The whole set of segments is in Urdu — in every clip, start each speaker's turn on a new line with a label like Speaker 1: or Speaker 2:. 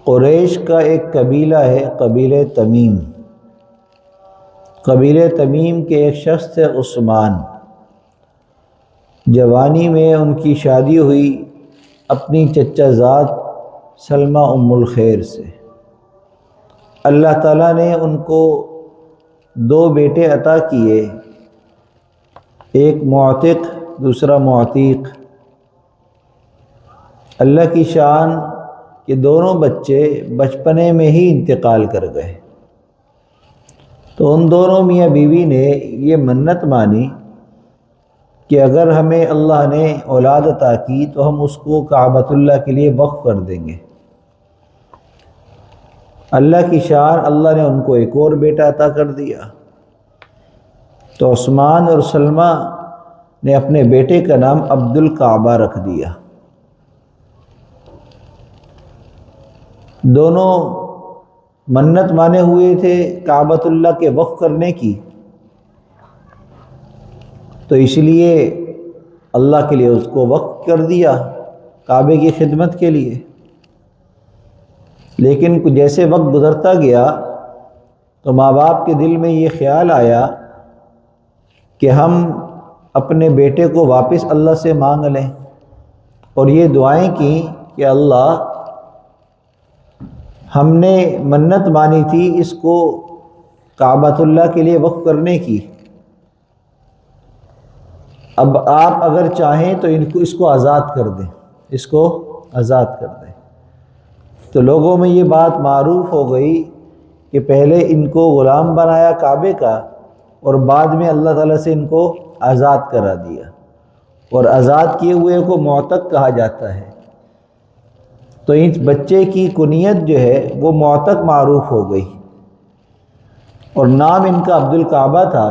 Speaker 1: قریش کا ایک قبیلہ ہے، قبیلہ تمیم۔ قبیلہ تمیم کے ایک شخص تھے عثمان۔ جوانی میں ان کی شادی ہوئی اپنی چچا زاد سلمہ ام الخیر سے۔ اللہ تعالیٰ نے ان کو 2 بیٹے عطا کیے، ایک معتق دوسرا معتیق۔ اللہ کی شان کہ دونوں بچے بچپنے میں ہی انتقال کر گئے، تو ان دونوں میاں بیوی نے یہ منت مانی کہ اگر ہمیں اللہ نے اولاد عطا کی تو ہم اس کو کعبۃ اللہ کے لیے وقف کر دیں گے۔ اللہ کی شان، اللہ نے ان کو ایک اور بیٹا عطا کر دیا، تو عثمان اور سلمہ نے اپنے بیٹے کا نام عبد الکعبہ رکھ دیا۔ دونوں منت مانے ہوئے تھے کعبۃ اللہ کے وقف کرنے کی، تو اس لیے اللہ کے لیے اس کو وقف کر دیا کعبے کی خدمت کے لیے۔ لیکن جیسے وقت گزرتا گیا تو ماں باپ کے دل میں یہ خیال آیا کہ ہم اپنے بیٹے کو واپس اللہ سے مانگ لیں، اور یہ دعائیں کی کہ اللہ ہم نے منت مانی تھی اس کو کعبۃ اللہ کے لیے وقف کرنے کی، اب آپ اگر چاہیں تو اس کو آزاد کر دیں، اس کو آزاد کر دیں۔ تو لوگوں میں یہ بات معروف ہو گئی کہ پہلے ان کو غلام بنایا کعبے کا، اور بعد میں اللہ تعالیٰ سے ان کو آزاد کرا دیا، اور آزاد کیے ہوئے کو معتق کہا جاتا ہے۔ تو اس بچے کی کنیت جو ہے وہ معتق معروف ہو گئی، اور نام ان کا عبد الکعبہ تھا۔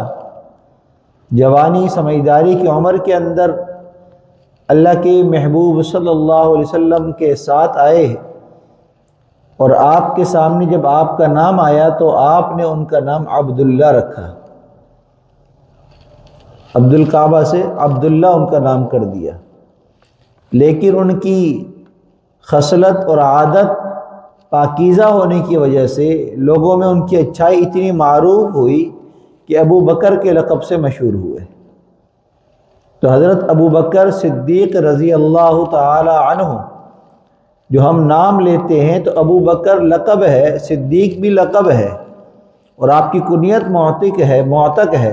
Speaker 1: جوانی سمجھداری کی عمر کے اندر اللہ کے محبوب صلی اللہ علیہ وسلم کے ساتھ آئے، اور آپ کے سامنے جب آپ کا نام آیا تو آپ نے ان کا نام عبداللہ رکھا، عبد الکعبہ سے عبداللہ ان کا نام کر دیا۔ لیکن ان کی خصلت اور عادت پاکیزہ ہونے کی وجہ سے لوگوں میں ان کی اچھائی اتنی معروف ہوئی کہ ابو بکر کے لقب سے مشہور ہوئے۔ تو حضرت ابو بکر صدیق رضی اللہ تعالی عنہ جو ہم نام لیتے ہیں، تو ابو بکر لقب ہے، صدیق بھی لقب ہے، اور آپ کی کنیت معتق ہے،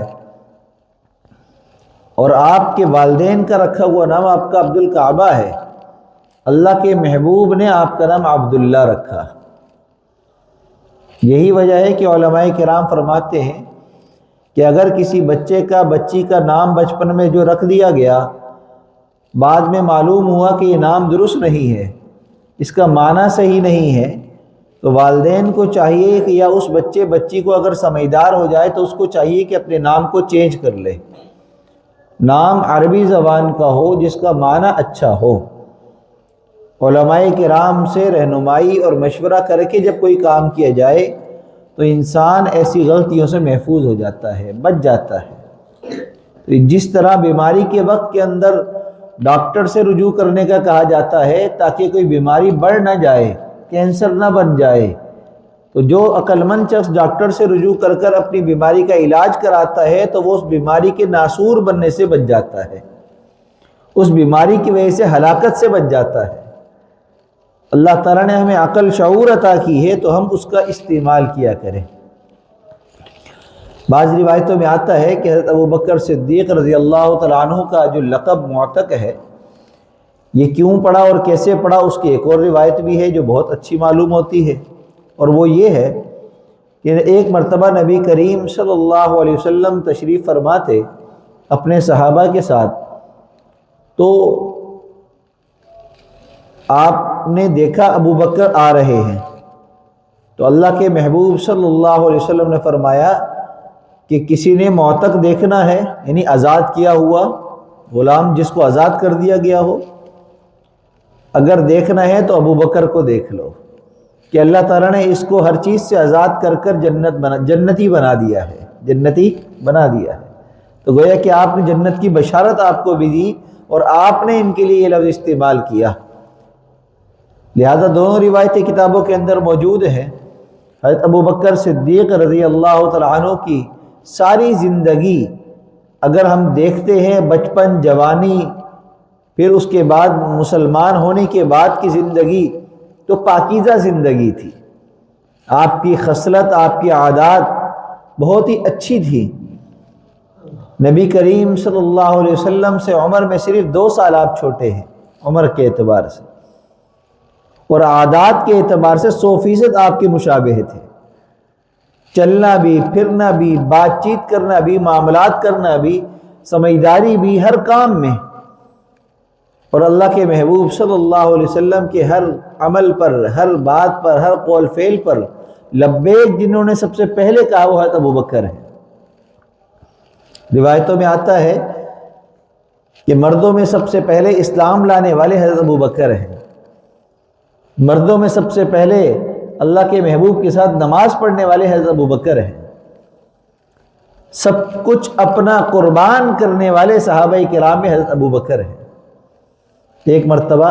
Speaker 1: اور آپ کے والدین کا رکھا ہوا نام آپ کا عبد الکعبہ ہے۔ اللہ کے محبوب نے آپ کا نام عبداللہ رکھا۔ یہی وجہ ہے کہ علماء کرام فرماتے ہیں کہ اگر کسی بچی کا نام بچپن میں جو رکھ دیا گیا، بعد میں معلوم ہوا کہ یہ نام درست نہیں ہے، اس کا معنی صحیح نہیں ہے، تو والدین کو چاہیے کہ یا اس بچی کو اگر سمجھدار ہو جائے تو اس کو چاہیے کہ اپنے نام کو چینج کر لے، نام عربی زبان کا ہو جس کا معنی اچھا ہو۔ علماء کرام سے رہنمائی اور مشورہ کر کے جب کوئی کام کیا جائے تو انسان ایسی غلطیوں سے محفوظ ہو جاتا ہے، بچ جاتا ہے۔ جس طرح بیماری کے وقت کے اندر ڈاکٹر سے رجوع کرنے کا کہا جاتا ہے تاکہ کوئی بیماری بڑھ نہ جائے، کینسر نہ بن جائے، تو جو عقل مند شخص ڈاکٹر سے رجوع کر اپنی بیماری کا علاج کراتا ہے تو وہ اس بیماری کے ناسور بننے سے بچ جاتا ہے، اس بیماری کی وجہ سے ہلاکت سے بچ جاتا ہے۔ اللہ تعالیٰ نے ہمیں عقل شعور عطا کی ہے تو ہم اس کا استعمال کیا کریں۔ بعض روایتوں میں آتا ہے کہ حضرت ابو بکر صدیق رضی اللہ تعالیٰ عنہ کا جو لقب معتق ہے، یہ کیوں پڑا اور کیسے پڑا، اس کی ایک اور روایت بھی ہے جو بہت اچھی معلوم ہوتی ہے، اور وہ یہ ہے کہ ایک مرتبہ نبی کریم صلی اللہ علیہ وسلم تشریف فرما تھے اپنے صحابہ کے ساتھ، تو آپ نے دیکھا ابو بکر آ رہے ہیں، تو اللہ کے محبوب صلی اللہ علیہ وسلم نے فرمایا کہ کسی نے معتق دیکھنا ہے، یعنی آزاد کیا ہوا غلام جس کو آزاد کر دیا گیا ہو، اگر دیکھنا ہے تو ابو بکر کو دیکھ لو، کہ اللہ تعالیٰ نے اس کو ہر چیز سے آزاد کر جنتی بنا دیا ہے، جنتی بنا دیا ہے۔ تو گویا کہ آپ نے جنت کی بشارت آپ کو بھی دی، اور آپ نے ان کے لیے یہ لفظ استعمال کیا۔ لہذا دونوں روایتیں کتابوں کے اندر موجود ہیں۔ حضرت ابو بکر صدیق رضی اللہ تعالیٰ عنہ کی ساری زندگی اگر ہم دیکھتے ہیں، بچپن، جوانی، پھر اس کے بعد مسلمان ہونے کے بعد کی زندگی، تو پاکیزہ زندگی تھی۔ آپ کی خصلت، آپ کی عادات بہت ہی اچھی تھی۔ نبی کریم صلی اللہ علیہ وسلم سے عمر میں صرف 2 سال آپ چھوٹے ہیں عمر کے اعتبار سے، اور عادات کے اعتبار سے 100% آپ کے مشابہ تھے۔ چلنا بھی، پھرنا بھی، بات چیت کرنا بھی، معاملات کرنا بھی، سمجھداری بھی، ہر کام میں۔ اور اللہ کے محبوب صلی اللہ علیہ وسلم کے ہر عمل پر، ہر بات پر، ہر قول فعل پر لبیک جنہوں نے سب سے پہلے کہا وہ حضرت ابو بکر ہے۔ روایتوں میں آتا ہے کہ مردوں میں سب سے پہلے اسلام لانے والے حضرت ابو بکر ہیں، مردوں میں سب سے پہلے اللہ کے محبوب کے ساتھ نماز پڑھنے والے حضرت ابو بکر ہیں، سب کچھ اپنا قربان کرنے والے صحابہ کرام میں حضرت ابو بکر ہیں۔ ایک مرتبہ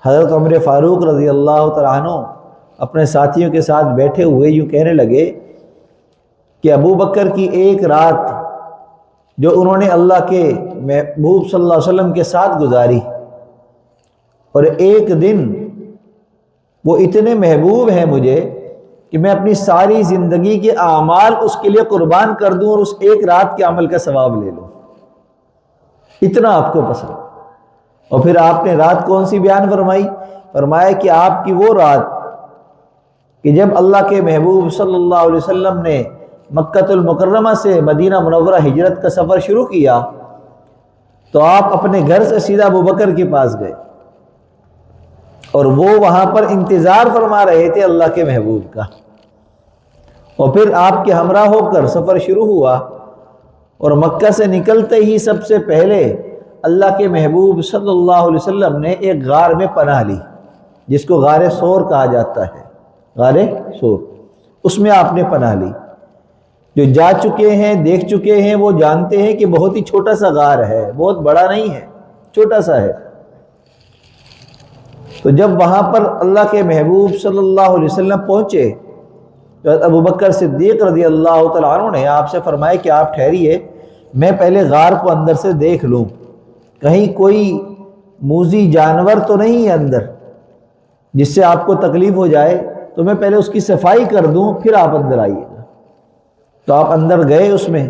Speaker 1: حضرت عمر فاروق رضی اللہ تعالیٰ عنہ اپنے ساتھیوں کے ساتھ بیٹھے ہوئے یوں کہنے لگے کہ ابو بکر کی ایک رات جو انہوں نے اللہ کے محبوب صلی اللہ علیہ وسلم کے ساتھ گزاری، اور ایک دن وہ اتنے محبوب ہیں مجھے کہ میں اپنی ساری زندگی کے اعمال اس کے لیے قربان کر دوں اور اس ایک رات کے عمل کا ثواب لے لوں، اتنا آپ کو پسند۔ اور پھر آپ نے رات کون سی بیان فرمائی؟ فرمایا کہ آپ کی وہ رات کہ جب اللہ کے محبوب صلی اللہ علیہ وسلم نے مکہ المکرمہ سے مدینہ منورہ ہجرت کا سفر شروع کیا تو آپ اپنے گھر سے سیدھا ابو بکر کے پاس گئے، اور وہ وہاں پر انتظار فرما رہے تھے اللہ کے محبوب کا، اور پھر آپ کے ہمراہ ہو کر سفر شروع ہوا، اور مکہ سے نکلتے ہی سب سے پہلے اللہ کے محبوب صلی اللہ علیہ وسلم نے ایک غار میں پناہ لی جس کو غار ثور کہا جاتا ہے، غار ثور، اس میں آپ نے پناہ لی۔ جو جا چکے ہیں، دیکھ چکے ہیں، وہ جانتے ہیں کہ بہت ہی چھوٹا سا غار ہے، بہت بڑا نہیں ہے، چھوٹا سا ہے۔ تو جب وہاں پر اللہ کے محبوب صلی اللہ علیہ وسلم پہنچے تو ابو بکر صدیق رضی اللہ تعالیٰ عنہ نے آپ سے فرمایا کہ آپ ٹھہریے، میں پہلے غار کو اندر سے دیکھ لوں، کہیں کوئی موذی جانور تو نہیں ہے اندر جس سے آپ کو تکلیف ہو جائے، تو میں پہلے اس کی صفائی کر دوں پھر آپ اندر آئیے گا۔ تو آپ اندر گئے اس میں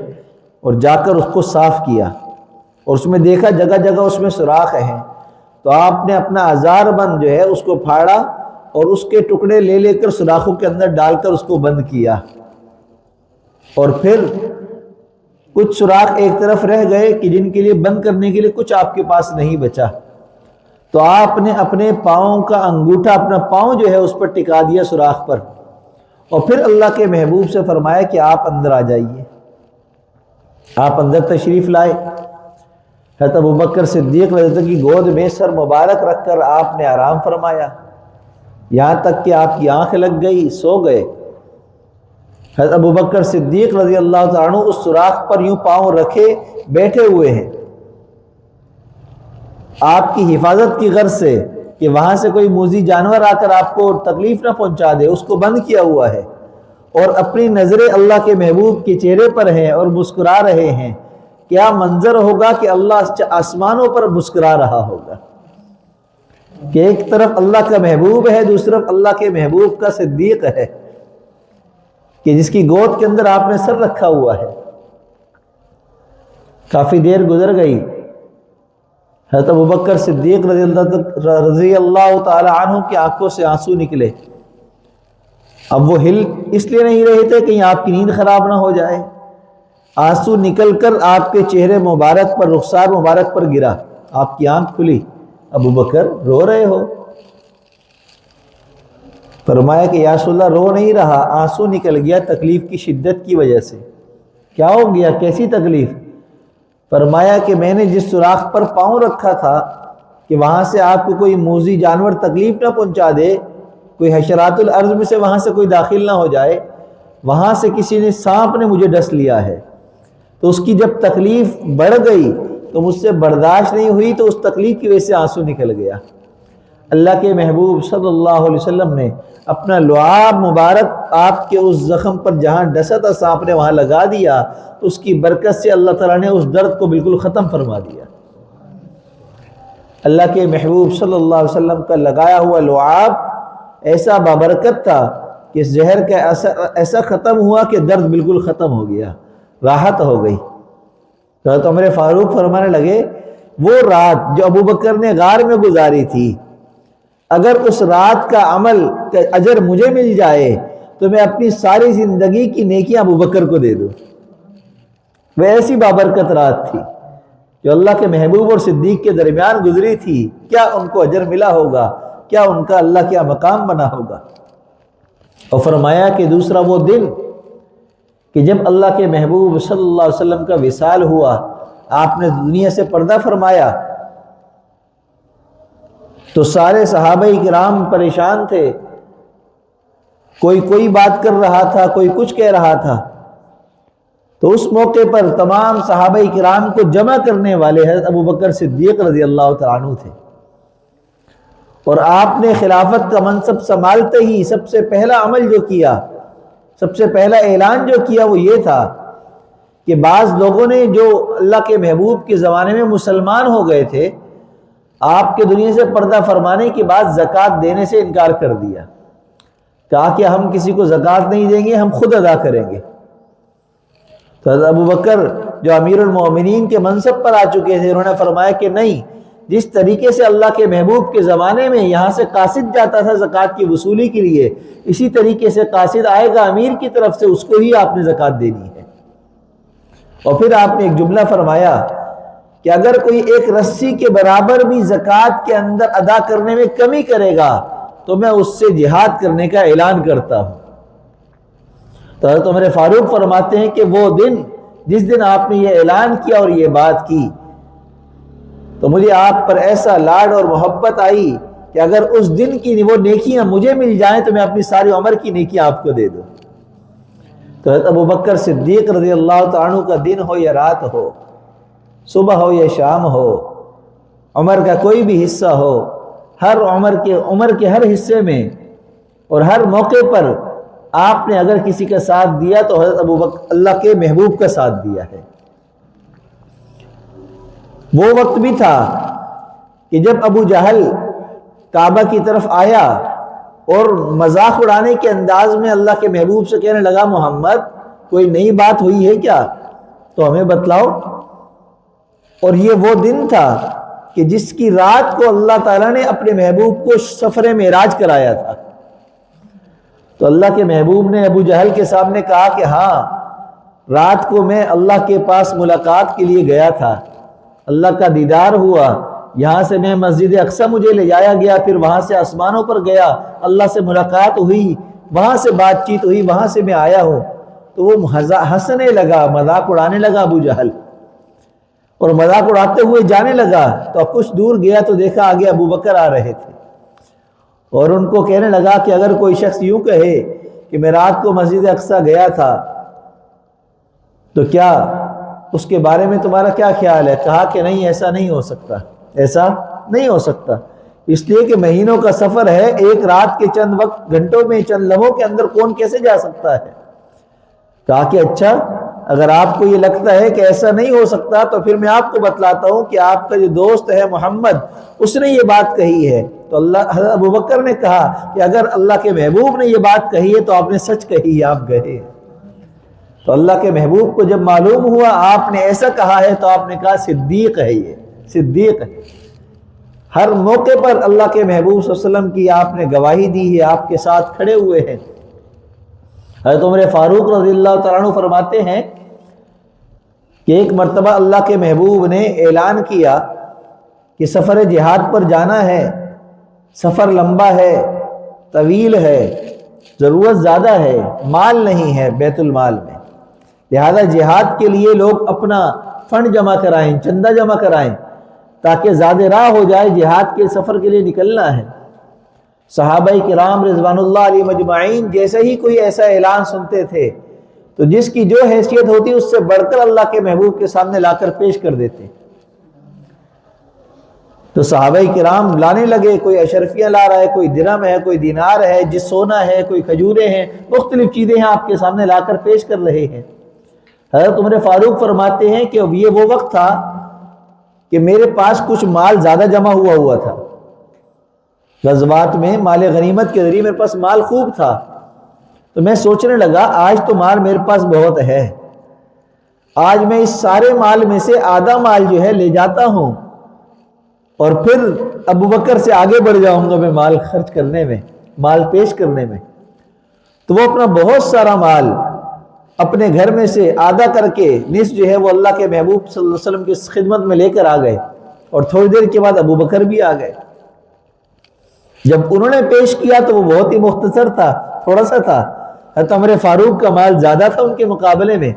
Speaker 1: اور جا کر اس کو صاف کیا، اور اس میں دیکھا جگہ جگہ اس میں سوراخ ہیں، تو آپ نے اپنا ہزار بند جو ہے اس کو پھاڑا اور اس کے ٹکڑے لے لے کر سوراخوں کے اندر ڈال کر اس کو بند کیا، اور پھر کچھ سوراخ ایک طرف رہ گئے کہ جن کے لیے بند کرنے کے لیے کچھ آپ کے پاس نہیں بچا، تو آپ نے اپنے پاؤں کا انگوٹھا، اپنا پاؤں جو ہے اس پر ٹکا دیا سوراخ پر، اور پھر اللہ کے محبوب سے فرمایا کہ آپ اندر آ جائیے۔ آپ اندر تشریف لائے، حضرت ابو بکر صدیق رضی اللہ عنہ کی گود میں سر مبارک رکھ کر آپ نے آرام فرمایا، یہاں تک کہ آپ کی آنکھ لگ گئی، سو گئے۔ حضرت ابو بکر صدیق رضی اللہ تعالیٰ عنہ اس سوراخ پر یوں پاؤں رکھے بیٹھے ہوئے ہیں، آپ کی حفاظت کی غرض سے کہ وہاں سے کوئی موذی جانور آ کر آپ کو تکلیف نہ پہنچا دے، اس کو بند کیا ہوا ہے، اور اپنی نظریں اللہ کے محبوب کے چہرے پر ہیں اور مسکرا رہے ہیں۔ کیا منظر ہوگا کہ اللہ آسمانوں پر مسکرا رہا ہوگا کہ ایک طرف اللہ کا محبوب ہے، دوسری طرف اللہ کے محبوب کا صدیق ہے کہ جس کی گود کے اندر آپ نے سر رکھا ہوا ہے۔ کافی دیر گزر گئی، حضرت ابو بکر صدیق رضی اللہ تعالی عنہ کی آنکھوں سے آنسو نکلے۔ اب وہ ہل اس لیے نہیں رہے تھے کہیں آپ کی نیند خراب نہ ہو جائے، آنسو نکل کر آپ کے چہرے مبارک پر، رخسار مبارک پر گرا، آپ کی آنکھ کھلی، ابو بکر رو رہے ہو؟ فرمایا کہ یا رسول اللہ رو نہیں رہا، آنسو نکل گیا تکلیف کی شدت کی وجہ سے۔ کیا ہو گیا؟ کیسی تکلیف؟ فرمایا کہ میں نے جس سوراخ پر پاؤں رکھا تھا کہ وہاں سے آپ کو کوئی موذی جانور تکلیف نہ پہنچا دے، کوئی حشرات الارض میں سے وہاں سے کوئی داخل نہ ہو جائے، وہاں سے کسی نے سانپ نے مجھے ڈس لیا ہے، تو اس کی جب تکلیف بڑھ گئی تو مجھ سے برداشت نہیں ہوئی، تو اس تکلیف کی وجہ سے آنسو نکل گیا۔ اللہ کے محبوب صلی اللہ علیہ وسلم نے اپنا لعاب مبارک آپ کے اس زخم پر جہاں ڈسا تھا سانپ نے وہاں لگا دیا، تو اس کی برکت سے اللہ تعالیٰ نے اس درد کو بالکل ختم فرما دیا۔ اللہ کے محبوب صلی اللہ علیہ وسلم کا لگایا ہوا لعاب ایسا بابرکت تھا کہ زہر کا اثر ایسا ختم ہوا کہ درد بالکل ختم ہو گیا، راحت ہو گئی۔ حضرت عمر فاروق فرمانے لگے وہ رات جو ابو بکر نے غار میں گزاری تھی، اگر اس رات کا عمل کا اجر مجھے مل جائے تو میں اپنی ساری زندگی کی نیکیاں ابو بکر کو دے دوں۔ وہ ایسی بابرکت رات تھی جو اللہ کے محبوب اور صدیق کے درمیان گزری تھی، کیا ان کو اجر ملا ہوگا، کیا ان کا اللہ کیا مقام بنا ہوگا۔ اور فرمایا کہ دوسرا وہ دن کہ جب اللہ کے محبوب صلی اللہ علیہ وسلم کا وصال ہوا، آپ نے دنیا سے پردہ فرمایا، تو سارے صحابہ کرام پریشان تھے، کوئی بات کر رہا تھا، کوئی کچھ کہہ رہا تھا۔ تو اس موقع پر تمام صحابہ کرام کو جمع کرنے والے حضرت ابو بکر صدیق رضی اللہ تعالیٰ عنہ تھے، اور آپ نے خلافت کا منصب سنبھالتے ہی سب سے پہلا عمل جو کیا، سب سے پہلا اعلان جو کیا وہ یہ تھا کہ بعض لوگوں نے جو اللہ کے محبوب کے زمانے میں مسلمان ہو گئے تھے، آپ کے دنیا سے پردہ فرمانے کے بعد زکوٰۃ دینے سے انکار کر دیا، کہا کہ ہم کسی کو زکوٰۃ نہیں دیں گے، ہم خود ادا کریں گے۔ تو حضرت ابو بکر جو امیر المومنین کے منصب پر آ چکے تھے، انہوں نے فرمایا کہ نہیں، جس طریقے سے اللہ کے محبوب کے زمانے میں یہاں سے قاصد جاتا تھا زکوٰۃ کی وصولی کے لیے، اسی طریقے سے قاصد آئے گا امیر کی طرف سے، اس کو ہی آپ نے زکوٰۃ دینی ہے۔ اور پھر آپ نے ایک جملہ فرمایا کہ اگر کوئی ایک رسی کے برابر بھی زکوٰۃ کے اندر ادا کرنے میں کمی کرے گا تو میں اس سے جہاد کرنے کا اعلان کرتا ہوں۔ تو حضرت عمر فاروق فرماتے ہیں کہ وہ دن جس دن آپ نے یہ اعلان کیا اور یہ بات کی، تو مجھے آپ پر ایسا لاڈ اور محبت آئی کہ اگر اس دن کی وہ نیکیاں مجھے مل جائیں تو میں اپنی ساری عمر کی نیکیاں آپ کو دے دوں۔ تو حضرت ابو بکر صدیق رضی اللہ تعالیٰ عنہ کا دن ہو یا رات ہو، صبح ہو یا شام ہو، عمر کا کوئی بھی حصہ ہو، ہر عمر کے ہر حصے میں اور ہر موقع پر آپ نے اگر کسی کا ساتھ دیا تو حضرت ابو بکر اللہ کے محبوب کا ساتھ دیا ہے۔ وہ وقت بھی تھا کہ جب ابو جہل کعبہ کی طرف آیا اور مذاق اڑانے کے انداز میں اللہ کے محبوب سے کہنے لگا محمد کوئی نئی بات ہوئی ہے کیا تو ہمیں بتلاؤ۔ اور یہ وہ دن تھا کہ جس کی رات کو اللہ تعالیٰ نے اپنے محبوب کو سفر معراج کرایا تھا۔ تو اللہ کے محبوب نے ابو جہل کے سامنے کہا کہ ہاں، رات کو میں اللہ کے پاس ملاقات کے لیے گیا تھا، اللہ کا دیدار ہوا، یہاں سے میں مسجد اقصی مجھے لے جایا گیا، پھر وہاں سے آسمانوں پر گیا، اللہ سے ملاقات ہوئی، وہاں سے بات چیت ہوئی، وہاں سے میں آیا ہوں۔ تو وہ ہنسنے لگا، مذاق اڑانے لگا ابو جہل، اور مذاق اڑاتے ہوئے جانے لگا۔ تو کچھ دور گیا تو دیکھا آگے ابو بکر آ رہے تھے، اور ان کو کہنے لگا کہ اگر کوئی شخص یوں کہے کہ میں رات کو مسجد اقصی گیا تھا تو کیا اس کے بارے میں تمہارا کیا خیال ہے؟ کہا کہ نہیں، ایسا نہیں ہو سکتا، ایسا نہیں ہو سکتا، اس لیے کہ مہینوں کا سفر ہے، ایک رات کے چند وقت گھنٹوں میں چند لمحوں کے اندر کون کیسے جا سکتا ہے؟ کہا کہ اچھا، اگر آپ کو یہ لگتا ہے کہ ایسا نہیں ہو سکتا تو پھر میں آپ کو بتلاتا ہوں کہ آپ کا جو دوست ہے محمد، اس نے یہ بات کہی ہے۔ تو حضرت ابو بکر نے کہا کہ اگر اللہ کے محبوب نے یہ بات کہی ہے تو آپ نے سچ کہی ہے، آپ گئے۔ تو اللہ کے محبوب کو جب معلوم ہوا آپ نے ایسا کہا ہے تو آپ نے کہا صدیق ہے، یہ صدیق ہے۔ ہر موقع پر اللہ کے محبوب صلی اللہ علیہ وسلم کی آپ نے گواہی دی ہے، آپ کے ساتھ کھڑے ہوئے ہیں۔ حضرت عمر فاروق رضی اللہ تعالیٰ عنہ فرماتے ہیں کہ ایک مرتبہ اللہ کے محبوب نے اعلان کیا کہ سفر جہاد پر جانا ہے، سفر لمبا ہے، طویل ہے، ضرورت زیادہ ہے، مال نہیں ہے بیت المال میں، لہذا جہاد کے لیے لوگ اپنا فنڈ جمع کرائیں، چندہ جمع کرائیں تاکہ زیادہ راہ ہو جائے، جہاد کے سفر کے لیے نکلنا ہے۔ صحابہ کرام رضوان اللہ علیہ مجمعین جیسے ہی کوئی ایسا اعلان سنتے تھے تو جس کی جو حیثیت ہوتی اس سے بڑھ کر اللہ کے محبوب کے سامنے لا کر پیش کر دیتے۔ تو صحابہ کرام لانے لگے، کوئی اشرفیاں لا رہا ہے، کوئی درہم ہے، کوئی دینار ہے، جس سونا ہے، کوئی کھجوریں ہیں، مختلف چیزیں ہیں آپ کے سامنے لا کر پیش کر رہے ہیں۔ حضرت عمر فاروق فرماتے ہیں کہ یہ وہ وقت تھا کہ میرے پاس کچھ مال زیادہ جمع ہوا تھا، غزوات میں مال غنیمت کے ذریعے میرے پاس مال خوب تھا، تو میں سوچنے لگا آج تو مال میرے پاس بہت ہے، آج میں اس سارے مال میں سے آدھا مال جو ہے لے جاتا ہوں اور پھر ابو بکر سے آگے بڑھ جاؤں گا میں مال خرچ کرنے میں، مال پیش کرنے میں۔ تو وہ اپنا بہت سارا مال اپنے گھر میں سے آدھا کر کے نصف جو ہے وہ اللہ کے محبوب صلی اللہ علیہ وسلم کی خدمت میں لے کر آ گئے، اور تھوڑی دیر کے بعد ابو بکر بھی آ گئے۔ جب انہوں نے پیش کیا تو وہ بہت ہی مختصر تھا، تھوڑا سا تھا۔ حضرت عمر فاروق کا مال زیادہ تھا ان کے مقابلے میں۔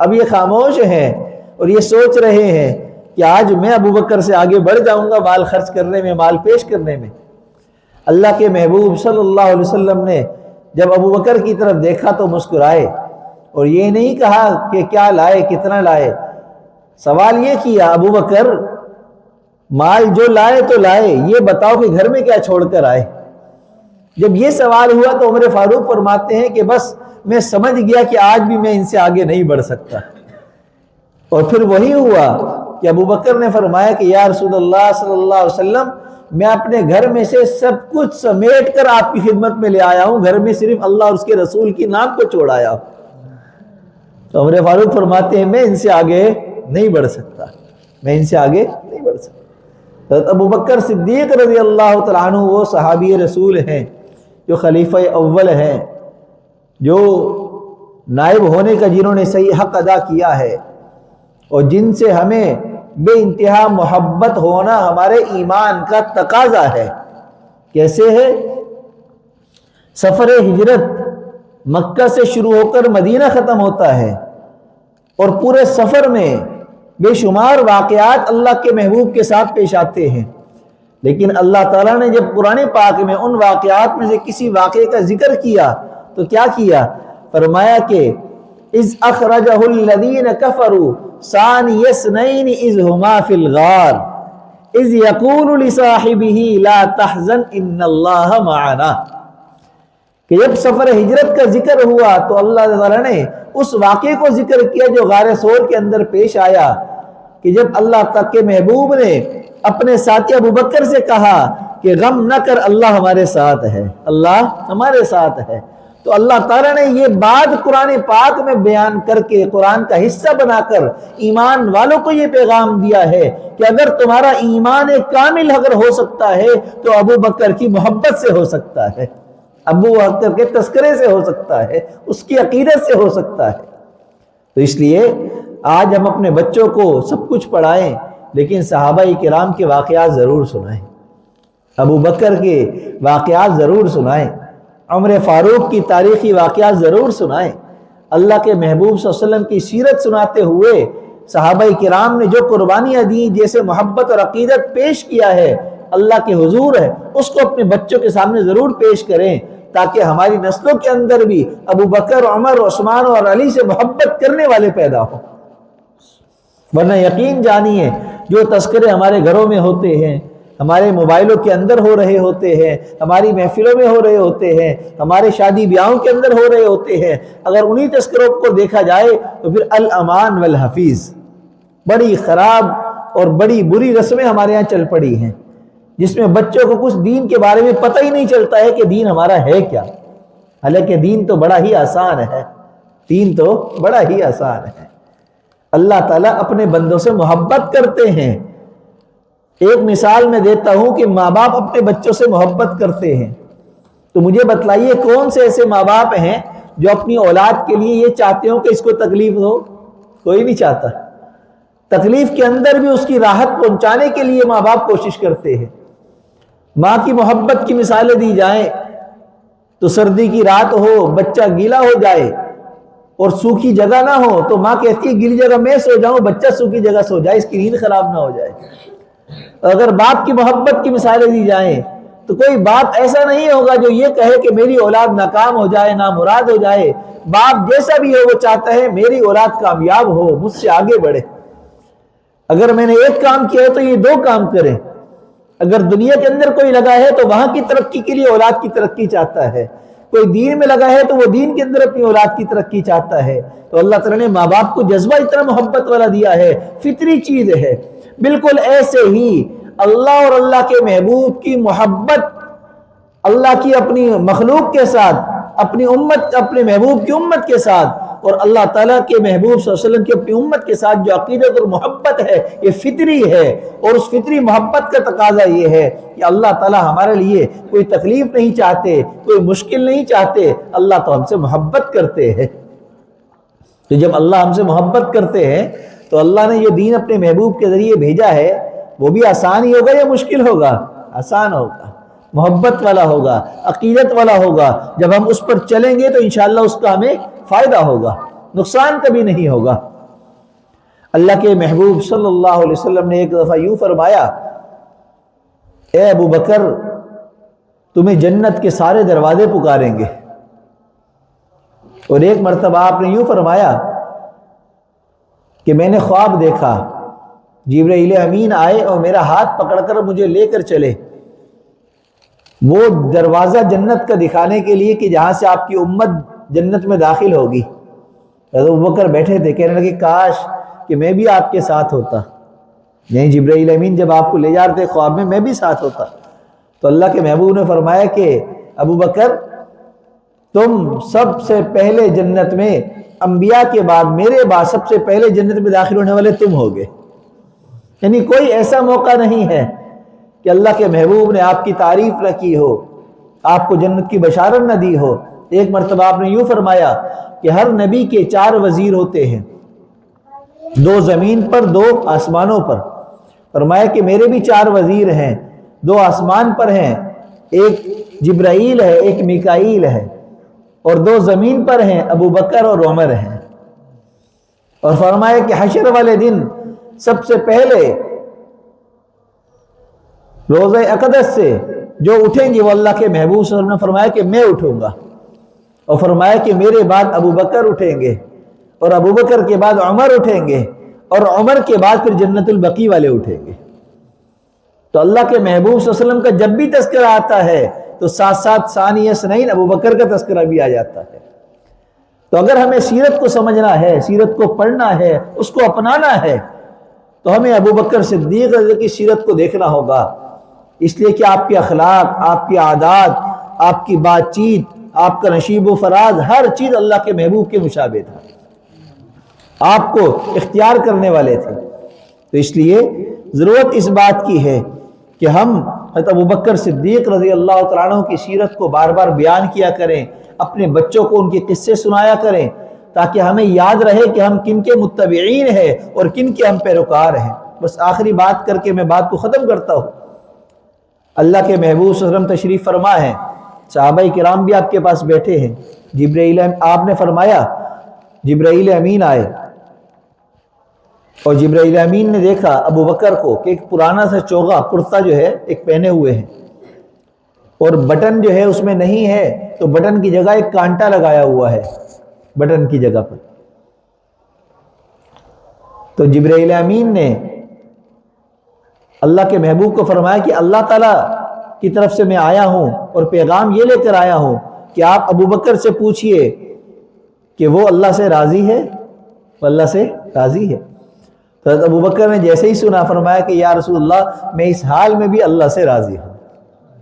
Speaker 1: اب یہ خاموش ہیں اور یہ سوچ رہے ہیں کہ آج میں ابو بکر سے آگے بڑھ جاؤں گا مال خرچ کرنے میں، مال پیش کرنے میں۔ اللہ کے محبوب صلی اللہ علیہ وسلم نے جب ابو بکر کی طرف دیکھا تو مسکرائے، اور یہ نہیں کہا کہ کیا لائے، کتنا لائے، سوال یہ کیا ابو بکر مال جو لائے تو لائے، یہ بتاؤ کہ گھر میں کیا چھوڑ کر آئے۔ جب یہ سوال ہوا تو عمر فاروق فرماتے ہیں کہ بس میں سمجھ گیا کہ آج بھی میں ان سے آگے نہیں بڑھ سکتا۔ اور پھر وہی ہوا کہ ابو بکر نے فرمایا کہ یا رسول اللہ صلی اللہ علیہ وسلم میں اپنے گھر میں سے سب کچھ سمیٹ کر آپ کی خدمت میں لے آیا ہوں، گھر میں صرف اللہ اور اس کے رسول کی نام کو چھوڑ آیا ہوں۔ تو عمر فاروق فرماتے ہیں میں ان سے آگے نہیں بڑھ سکتا، میں ان سے آگے نہیں بڑھ سکتا۔ حضرت ابو بکر صدیق رضی اللہ تعالیٰ عنہ وہ صحابی رسول ہیں جو خلیفہ اول ہیں، جو نائب ہونے کا جنہوں نے صحیح حق ادا کیا ہے، اور جن سے ہمیں بے انتہا محبت ہونا ہمارے ایمان کا تقاضا ہے۔ کیسے ہے؟ سفر ہجرت مکہ سے شروع ہو کر مدینہ ختم ہوتا ہے، اور پورے سفر میں بے شمار واقعات اللہ کے محبوب کے ساتھ پیش آتے ہیں، لیکن اللہ تعالیٰ نے جب قرآن پاک میں ان واقعات میں سے کسی واقعے کا ذکر کیا تو کیا کیا؟ فرمایا کہ اذ اخرجہ الذین کفروا ثانی اثنین اذ ہما فی الغار اذ یقول لصاحبہ لا تحزن ان اللہ معنا۔ کہ جب سفر ہجرت کا ذکر ہوا تو اللہ تعالیٰ نے اس واقعے کو ذکر کیا جو غار ثور کے اندر پیش آیا، کہ جب اللہ تک کے محبوب نے اپنے ساتھی ابو بکر سے کہا کہ غم نہ کر، اللہ ہمارے ساتھ ہے، اللہ ہمارے ساتھ ہے۔ تو اللہ تعالیٰ نے یہ بات قرآن پاک میں بیان کر کے قرآن کا حصہ بنا کر ایمان والوں کو یہ پیغام دیا ہے کہ اگر تمہارا ایمان کامل اگر ہو سکتا ہے تو ابو بکر کی محبت سے ہو سکتا ہے، ابو بکر کے تذکرے سے ہو سکتا ہے، اس کی عقیدت سے ہو سکتا ہے۔ تو اس لیے آج ہم اپنے بچوں کو سب کچھ پڑھائیں، لیکن صحابہ کرام کے واقعات ضرور سنائیں، ابو بکر کے واقعات ضرور سنائیں، عمر فاروق کی تاریخی واقعات ضرور سنائیں۔ اللہ کے محبوب صلی اللہ علیہ وسلم کی سیرت سناتے ہوئے صحابہ کرام نے جو قربانیاں دی، جیسے محبت اور عقیدت پیش کیا ہے اللہ کے حضور ہے، اس کو اپنے بچوں کے سامنے ضرور پیش کریں، تاکہ ہماری نسلوں کے اندر بھی ابو بکر، عمر، عثمان اور علی سے محبت کرنے والے پیدا ہوں۔ ورنہ یقین جانیے جو تذکرے ہمارے گھروں میں ہوتے ہیں، ہمارے موبائلوں کے اندر ہو رہے ہوتے ہیں، ہماری محفلوں میں ہو رہے ہوتے ہیں، ہمارے شادی بیاہوں کے اندر ہو رہے ہوتے ہیں، اگر انہی تذکروں کو دیکھا جائے تو پھر الامان والحفیظ، بڑی خراب اور بڑی بری رسمیں ہمارے ہاں چل پڑی ہیں، جس میں بچوں کو کچھ دین کے بارے میں پتہ ہی نہیں چلتا ہے کہ دین ہمارا ہے کیا، حالانکہ دین تو بڑا ہی آسان ہے، دین تو بڑا ہی آسان ہے۔ اللہ تعالیٰ اپنے بندوں سے محبت کرتے ہیں۔ ایک مثال میں دیتا ہوں کہ ماں باپ اپنے بچوں سے محبت کرتے ہیں، تو مجھے بتلائیے کون سے ایسے ماں باپ ہیں جو اپنی اولاد کے لیے یہ چاہتے ہوں کہ اس کو تکلیف ہو؟ کوئی نہیں چاہتا۔ تکلیف کے اندر بھی اس کی راحت پہنچانے کے لیے ماں باپ کوشش کرتے ہیں۔ ماں کی محبت کی مثالیں دی جائیں تو سردی کی رات ہو، بچہ گیلا ہو جائے اور سوکھی جگہ نہ ہو تو ماں کہتی ہے گیلی جگہ میں سو جاؤں، بچہ سوکھی جگہ سو جائے، اس کی نیند خراب نہ ہو جائے۔ اگر باپ کی محبت کی مثالیں دی جائیں تو کوئی باپ ایسا نہیں ہوگا جو یہ کہے کہ میری اولاد ناکام ہو جائے، نامراد ہو جائے۔ باپ جیسا بھی ہو وہ چاہتا ہے میری اولاد کامیاب ہو، مجھ سے آگے بڑھے، اگر میں نے ایک کام کیا ہے تو یہ دو کام کرے۔ اگر دنیا کے اندر کوئی لگا ہے تو وہاں کی ترقی کے لیے اولاد کی ترقی چاہتا ہے، کوئی دین میں لگا ہے تو وہ دین کے اندر اپنی اولاد کی ترقی چاہتا ہے۔ تو اللہ تعالیٰ نے ماں باپ کو جذبہ اتنا محبت والا دیا ہے، فطری چیز ہے۔ بالکل ایسے ہی اللہ اور اللہ کے محبوب کی محبت اللہ کی اپنی مخلوق کے ساتھ، اپنی امت، اپنے محبوب کی امت کے ساتھ، اور اللہ تعالیٰ کے محبوب صلی اللہ علیہ وسلم کی اپنی امت کے ساتھ جو عقیدت اور محبت ہے یہ فطری ہے، اور اس فطری محبت کا تقاضا یہ ہے کہ اللہ تعالیٰ ہمارے لیے کوئی تکلیف نہیں چاہتے، کوئی مشکل نہیں چاہتے، اللہ تو ہم سے محبت کرتے ہیں۔ تو جب اللہ ہم سے محبت کرتے ہیں تو اللہ نے یہ دین اپنے محبوب کے ذریعے بھیجا ہے، وہ بھی آسان ہی ہوگا یا مشکل ہوگا؟ آسان ہوگا، محبت والا ہوگا، عقیدت والا ہوگا۔ جب ہم اس پر چلیں گے تو انشاءاللہ اس کا ہمیں فائدہ ہوگا، نقصان کبھی نہیں ہوگا۔ اللہ کے محبوب صلی اللہ علیہ وسلم نے ایک دفعہ یوں فرمایا، اے ابو بکر تمہیں جنت کے سارے دروازے پکاریں گے۔ اور ایک مرتبہ آپ نے یوں فرمایا کہ میں نے خواب دیکھا، جبرائیل امین آئے اور میرا ہاتھ پکڑ کر مجھے لے کر چلے وہ دروازہ جنت کا دکھانے کے لیے کہ جہاں سے آپ کی امت جنت میں داخل ہوگی۔ ابو بکر بیٹھے تھے، کہنے لگے کاش کہ میں بھی آپ کے ساتھ ہوتا، یعنی جبرائیل امین جب آپ کو لے جا رہے تھے خواب میں بھی ساتھ ہوتا۔ تو اللہ کے محبوب نے فرمایا کہ ابو بکر تم سب سے پہلے جنت میں، انبیاء کے بعد میرے بعد سب سے پہلے جنت میں داخل ہونے والے تم ہوگے۔ یعنی کوئی ایسا موقع نہیں ہے کہ اللہ کے محبوب نے آپ کی تعریف نہ کی ہو، آپ کو جنت کی بشارت نہ دی ہو۔ ایک مرتبہ آپ نے یوں فرمایا کہ ہر نبی کے 4 وزیر ہوتے ہیں، 2 زمین پر 2 آسمانوں پر۔ فرمایا کہ میرے بھی 4 وزیر ہیں، 2 آسمان پر ہیں، ایک جبرائیل ہے، ایک میکائیل ہے، اور 2 زمین پر ہیں، ابو بکر اور عمر ہیں۔ اور فرمایا کہ حشر والے دن سب سے پہلے روزہ اقدس سے جو اٹھیں گے وہ اللہ کے محبوب صلی اللہ علیہ وسلم نے فرمایا کہ میں اٹھوں گا، اور فرمایا کہ میرے بعد ابو بکر اٹھیں گے، اور ابو بکر کے بعد عمر اٹھیں گے، اور عمر کے بعد پھر جنت البقیع والے اٹھیں گے۔ تو اللہ کے محبوب صلی اللہ علیہ وسلم کا جب بھی تذکرہ آتا ہے تو ساتھ ساتھ ثانی اثنین ابو بکر کا تذکرہ بھی آ جاتا ہے۔ تو اگر ہمیں سیرت کو سمجھنا ہے، سیرت کو پڑھنا ہے، اس کو اپنانا ہے، تو ہمیں ابو بکر صدیق رضی کی سیرت کو دیکھنا ہوگا، اس لیے کہ آپ کے اخلاق، آپ کی عادات، آپ کی بات چیت، آپ کا نشیب و فراز، ہر چیز اللہ کے محبوب کے مشابہ تھا، آپ کو اختیار کرنے والے تھے۔ تو اس لیے ضرورت اس بات کی ہے کہ ہم حضرت ابو بکر صدیق رضی اللہ تعالیٰ عنہ کی سیرت کو بار بار بیان کیا کریں، اپنے بچوں کو ان کے قصے سنایا کریں، تاکہ ہمیں یاد رہے کہ ہم کن کے متبعین ہیں اور کن کے ہم پیروکار ہیں۔ بس آخری بات کر کے میں بات کو ختم کرتا ہوں۔ اللہ کے محبوب صلی اللہ علیہ وسلم تشریف فرما ہے، صحابہ کرام بھی آپ کے پاس بیٹھے ہیں، آپ نے فرمایا جبرائیل امین آئے، اور جبرائیل امین نے دیکھا ابو بکر کو کہ ایک پرانا سا چوغا کرتا جو ہے ایک پہنے ہوئے ہیں، اور بٹن جو ہے اس میں نہیں ہے، تو بٹن کی جگہ ایک کانٹا لگایا ہوا ہے بٹن کی جگہ پر۔ تو جبرائیل امین نے اللہ کے محبوب کو فرمایا کہ اللہ تعالیٰ کی طرف سے میں آیا ہوں اور پیغام یہ لے کر آیا ہوں کہ آپ ابو بکر سے پوچھئے کہ وہ اللہ سے راضی ہے، وہ اللہ سے راضی ہے۔ تو حضرت ابو بکر نے جیسے ہی سنا فرمایا کہ یا رسول اللہ میں اس حال میں بھی اللہ سے راضی ہوں،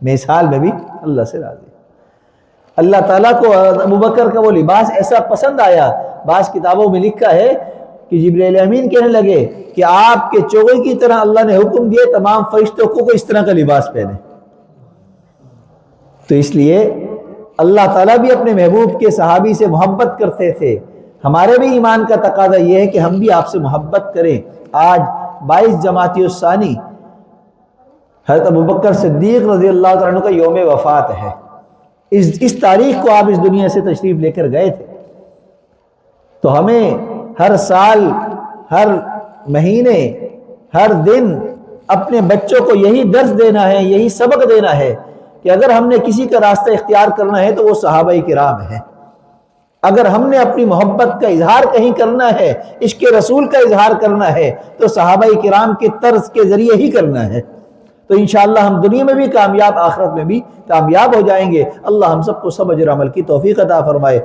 Speaker 1: میں اس حال میں بھی اللہ سے راضی ہوں۔ اللہ تعالیٰ کو ابو بکر کا وہ لباس ایسا پسند آیا، بعض کتابوں میں لکھا ہے کہ جبرائیل امین کہنے لگے کہ آپ کے چوغے کی طرح اللہ نے حکم دیے تمام فرشتوں کو اس طرح کا لباس پہنے۔ تو اس لیے اللہ تعالیٰ بھی اپنے محبوب کے صحابی سے محبت کرتے تھے، ہمارے بھی ایمان کا تقاضا یہ ہے کہ ہم بھی آپ سے محبت کریں۔ آج 22 جمادی الثانی حضرت ابو بکر صدیق رضی اللہ تعالیٰ عنہ کا یوم وفات ہے، اس تاریخ کو آپ اس دنیا سے تشریف لے کر گئے تھے۔ تو ہمیں ہر سال، ہر مہینے، ہر دن اپنے بچوں کو یہی درس دینا ہے، یہی سبق دینا ہے کہ اگر ہم نے کسی کا راستہ اختیار کرنا ہے تو وہ صحابہ کرام ہیں۔ اگر ہم نے اپنی محبت کا اظہار کہیں کرنا ہے، عشق رسول کا اظہار کرنا ہے، تو صحابہ کرام کے طرز کے ذریعے ہی کرنا ہے۔ تو انشاءاللہ ہم دنیا میں بھی کامیاب، آخرت میں بھی کامیاب ہو جائیں گے۔ اللہ ہم سب کو صبر اور عمل کی توفیق عطا فرمائے۔